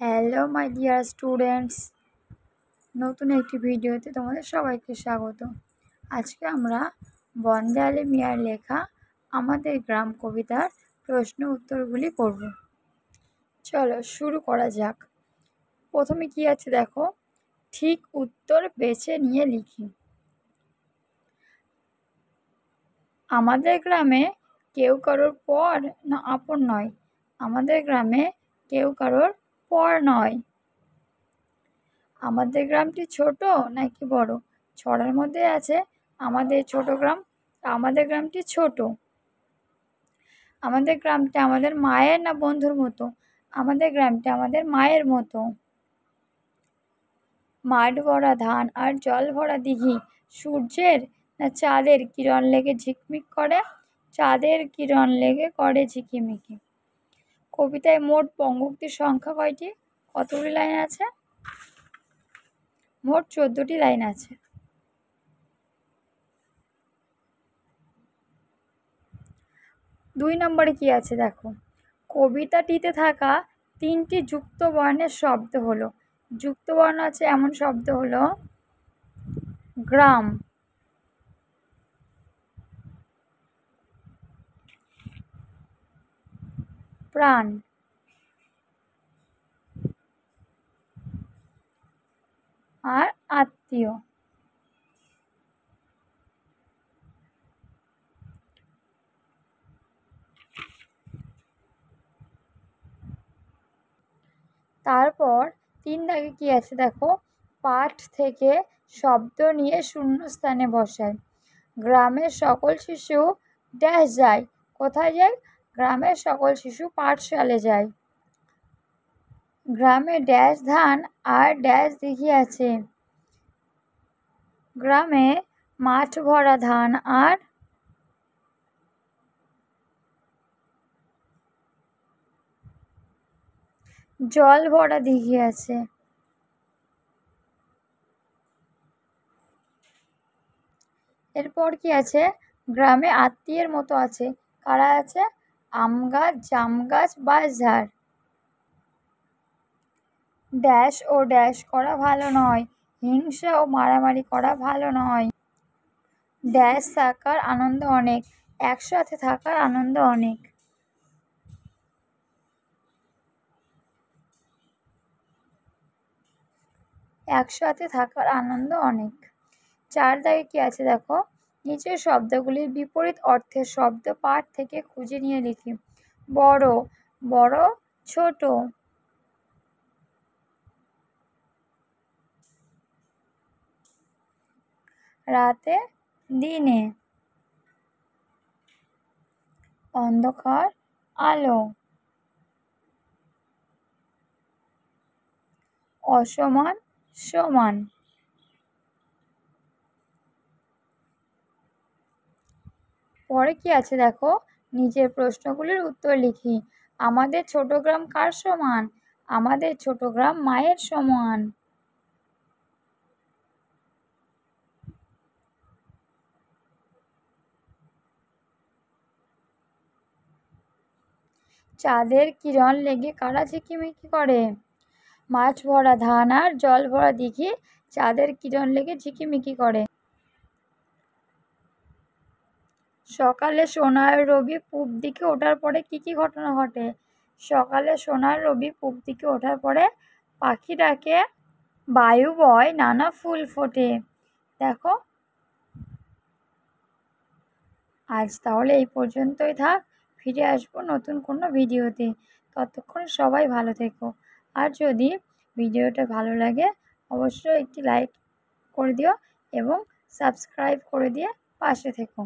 Hello my dear students, নতুন একটি ভিডিওতে তোমাদের সবাইকে স্বাগত। আজকে আমরা বন্দে আলী মিয়ার লেখা আমাদের গ্রাম কবিতার প্রশ্ন উত্তরগুলি করব। চলো শুরু করা যাক। প্রথমে কি আছে দেখো, ঠিক উত্তর বেছে নিয়ে লিখি। আমাদের গ্রামে কেউ কারোর পর না আপন নয়। আমাদের গ্রামে কেউ কারোর পর নয়। আমাদের গ্রামটি ছোট নাকি বড়? ছড়ার মধ্যে আছে আমাদের ছোট গ্রাম। আমাদের গ্রামটি ছোট। আমাদের গ্রামটা আমাদের মায়ের না বন্ধুর মতো? আমাদের গ্রামটা আমাদের মায়ের মতো। মাঠ ভরা ধান আর জল ভরা দিঘি, সূর্যের না চাঁদের কিরণ লেগে ঝিকমিক করে? চাঁদের কিরণ লেগে করে ঝিকিমিকি। কবিতায় মোট পঙ্ক্তির সংখ্যা কয়টি? কতগুলি লাইন আছে? মোট 14টি লাইন আছে। দুই নম্বরে কি আছে দেখো, কবিতাটিতে থাকা 3টি যুক্ত বর্ণের শব্দ হলো। যুক্ত বর্ণ আছে এমন শব্দ হলো গ্রাম, প্রাণ, আর আত্মীয়। তারপর 3 দাগে কি আছে দেখো, পাঠ থেকে শব্দ নিয়ে শূন্যস্থানে বসায়। গ্রামের সকল শিশু ড্যাশ যায়। কোথায় যায়? গ্রামের সকল শিশু পাঠশালে যায়। গ্রামে ড্যাশ ধান আর ড্যাশ দিঘি আছে। গ্রামে মাঠ ভরা ধান আর জল ভরা দিঘি আছে। এরপর কি আছে, গ্রামে আত্মীয়ের মতো আছে। কারা আছে? আম গাছ, জাম গাছ, বাঁশঝাড়। ড্যাশ ও ড্যাশ করা ভালো নয়। হিংসা ও মারামারি করা ভালো নয়। ড্যাশ থাকার আনন্দ অনেক। একসাথে থাকার আনন্দ অনেক। একসাথে থাকার আনন্দ অনেক। 4 দাগে কি আছে দেখো, নিচের শব্দগুলির বিপরীত অর্থের শব্দ পাঠ থেকে খুঁজে নিয়ে লিখি। বড়, বড়, ছোট। রাতে, দিনে। অন্ধকার, আলো। অসমান, সমান। পরে কি আছে দেখো, নিচের প্রশ্নগুলির উত্তর লিখি। আমাদের ছোট গ্রাম কার সমান? আমাদের ছোট গ্রাম মায়ের সমান। চাঁদের কিরণ লেগে কারা ঝিকিমিকি করে? মাছ ভরা ধান আর জল ভরা দিঘি চাঁদের কিরণ লেগে ঝিকিমিকি করে। সকালে সোনার রবি পূব দিকে ওঠার পরে কি কি ঘটনা ঘটে? সকালে সোনার রবি পূব দিকে ওঠার পরে পাখি ডাকে, বায়ু বয়, নানা ফুল ফোটে। দেখো, আজ তাহলে এই পর্যন্তই থাক। ফিরে আসবো নতুন কোনো ভিডিওতে। ততক্ষণ সবাই ভালো থেকো। আর যদি ভিডিওটা ভালো লাগে অবশ্যই একটি লাইক করে দিও এবং সাবস্ক্রাইব করে দিয়ে পাশে থেকো।